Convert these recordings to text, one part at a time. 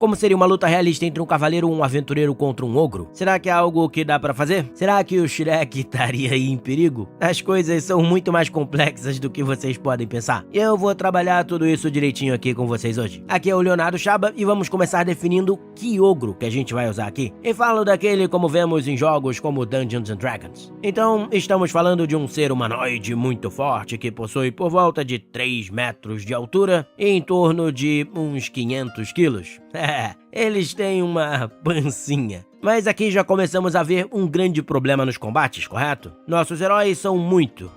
Como seria uma luta realista entre um cavaleiro ou um aventureiro contra um ogro? Será que é algo que dá pra fazer? Será que o Shrek estaria aí em perigo? As coisas são muito mais complexas do que vocês podem pensar. E eu vou trabalhar tudo isso direitinho aqui com vocês hoje. Aqui é o Leonardo Chaba e vamos começar definindo que ogro que a gente vai usar aqui. E falo daquele como vemos em jogos como Dungeons and Dragons. Então, estamos falando de um ser humanoide muito forte que possui por volta de 3 metros de altura e em torno de uns 500 quilos. Eles têm uma pancinha. Mas aqui já começamos a ver um grande problema nos combates, correto? Nossos heróis são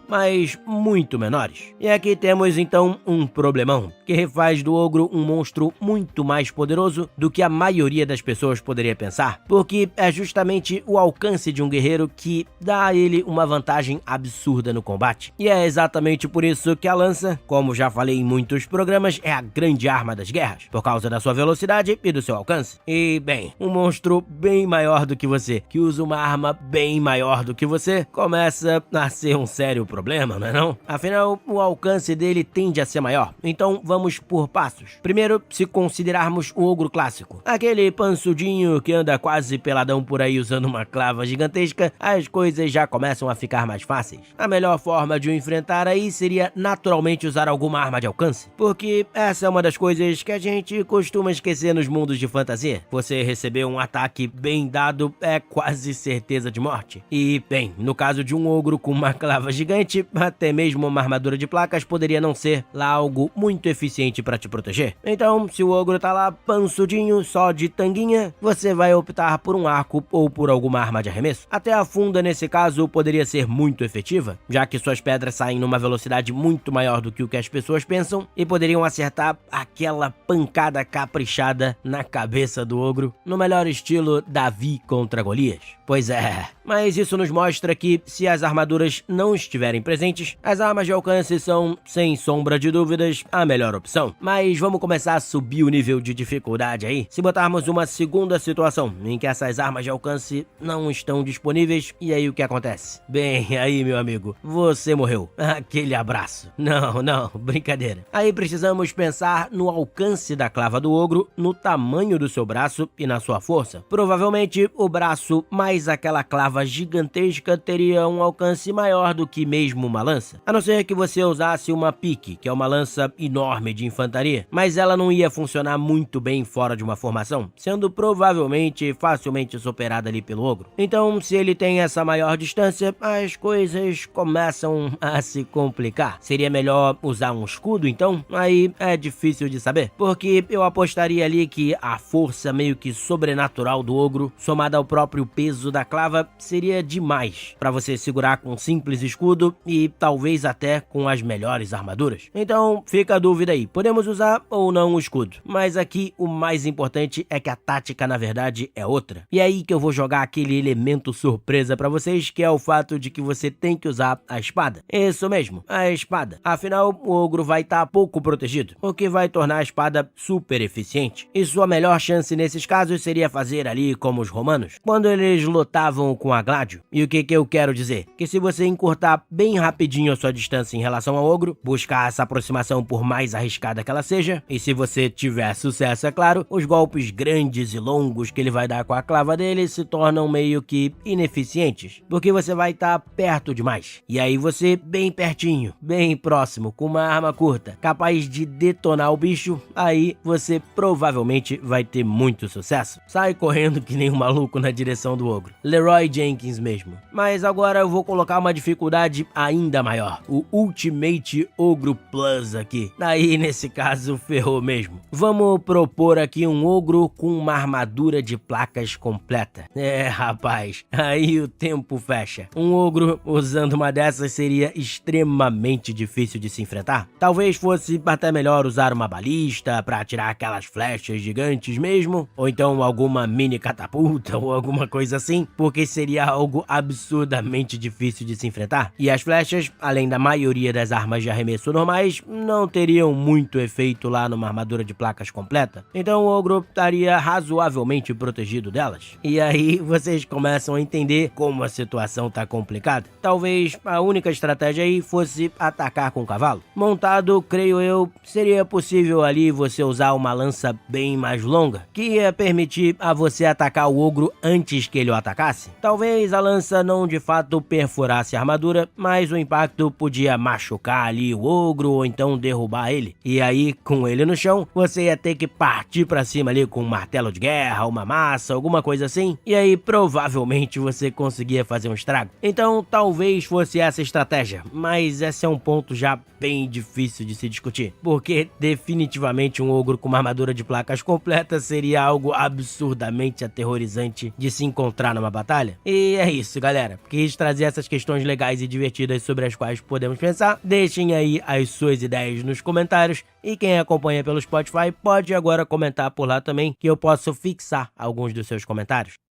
mas muito menores. E aqui temos então um problemão, que faz do ogro um monstro muito mais poderoso do que a maioria das pessoas poderia pensar, porque é justamente o alcance de um guerreiro que dá a ele uma vantagem absurda no combate. E é exatamente por isso que a lança, como já falei em muitos programas, é a grande arma das guerras, por causa da sua velocidade e do seu alcance. E, bem, um monstro bem maior do que você, que usa uma arma bem maior do que você, começa a ser um sério problema, não é não? Afinal, o alcance dele tende a ser maior, então vamos por passos. Primeiro, se considerarmos o ogro clássico, aquele pansudinho que anda quase peladão por aí usando uma clava gigantesca, as coisas já começam a ficar mais fáceis. A melhor forma de o enfrentar aí seria naturalmente usar alguma arma de alcance, porque essa é uma das coisas que a gente costuma esquecer nos mundos de fantasia. Você recebeu um ataque bem dado é quase certeza de morte. E, bem, no caso de um ogro com uma clava gigante, até mesmo uma armadura de placas poderia não ser lá algo muito eficiente para te proteger. Então, se o ogro tá lá pansudinho, só de tanguinha, você vai optar por um arco ou por alguma arma de arremesso. Até a funda, nesse caso, poderia ser muito efetiva, já que suas pedras saem numa velocidade muito maior do que o que as pessoas pensam e poderiam acertar aquela pancada caprichada na cabeça do ogro, no melhor estilo Davi contra Golias. Pois é, mas isso nos mostra que, se as armaduras não estiverem presentes, as armas de alcance são, sem sombra de dúvidas, a melhor opção. Mas vamos começar a subir o nível de dificuldade aí, se botarmos uma segunda situação, em que essas armas de alcance não estão disponíveis, e aí o que acontece? Bem, aí meu amigo, você morreu. Aquele abraço. Não, brincadeira. Aí precisamos pensar no alcance da clava do ogro, no tamanho do seu braço e na sua força. Provavelmente o braço mais aquela clava gigantesca teria um alcance maior do que mesmo uma lança, a não ser que você usasse uma pique, que é uma lança enorme de infantaria, mas ela não ia funcionar muito bem fora de uma formação, sendo provavelmente facilmente superada ali pelo ogro. Então, se ele tem essa maior distância, as coisas começam a se complicar. Seria melhor usar um escudo então? Aí é difícil de saber, porque eu apostaria ali que a força meio que sobrenatural do ogro, somada ao próprio peso da clava, seria demais para você segurar com um simples escudo e talvez até com as melhores armaduras. Então fica a dúvida aí, podemos usar ou não o escudo, mas aqui o mais importante é que a tática na verdade é outra. E é aí que eu vou jogar aquele elemento surpresa para vocês, que é o fato de que você tem que usar a espada. Isso mesmo, a espada. Afinal, o ogro vai estar pouco protegido, o que vai tornar a espada super eficiente. E sua melhor chance nesses casos seria fazer ali como os romanos, quando eles lutavam com a Gládio. E o que eu quero dizer? Que se você encurtar bem rapidinho a sua distância em relação ao ogro, buscar essa aproximação por mais arriscada que ela seja, e se você tiver sucesso, é claro, os golpes grandes e longos que ele vai dar com a clava dele se tornam meio que ineficientes, porque você vai estar perto demais. E aí você, bem pertinho, bem próximo, com uma arma curta, capaz de detonar o bicho, aí você provavelmente vai ter muito sucesso. Sai correndo que nem um maluco na direção do ogro. Leroy Jenkins mesmo. Mas agora eu vou colocar uma dificuldade ainda maior. O Ultimate Ogro Plus aqui. Daí, nesse caso, ferrou mesmo. Vamos propor aqui um ogro com uma armadura de placas completa. Rapaz, aí o tempo fecha. Um ogro usando uma dessas seria extremamente difícil de se enfrentar. Talvez fosse até melhor usar uma balista para atirar aquelas flechas gigantes mesmo, ou então alguma mini catapulta ou alguma coisa assim. assim, porque seria algo absurdamente difícil de se enfrentar. E as flechas, além da maioria das armas de arremesso normais, não teriam muito efeito lá numa armadura de placas completa. Então o ogro estaria razoavelmente protegido delas. E aí vocês começam a entender como a situação tá complicada. Talvez a única estratégia aí fosse atacar com o cavalo. Montado, creio eu, seria possível ali você usar uma lança bem mais longa, que ia permitir a você atacar o ogro antes que ele o atacasse. Talvez a lança não de fato perfurasse a armadura, mas o impacto podia machucar ali o ogro ou então derrubar ele. E aí, com ele no chão, você ia ter que partir pra cima ali com um martelo de guerra, uma massa, alguma coisa assim. E aí, provavelmente, você conseguia fazer um estrago. Então, talvez fosse essa a estratégia, mas esse é um ponto já bem difícil de se discutir, porque definitivamente um ogro com uma armadura de placas completa seria algo absurdamente aterrorizante de se encontrar numa batalha. E é isso, galera. Quis trazer essas questões legais e divertidas sobre as quais podemos pensar. Deixem aí as suas ideias nos comentários e quem acompanha pelo Spotify pode agora comentar por lá também, que eu posso fixar alguns dos seus comentários.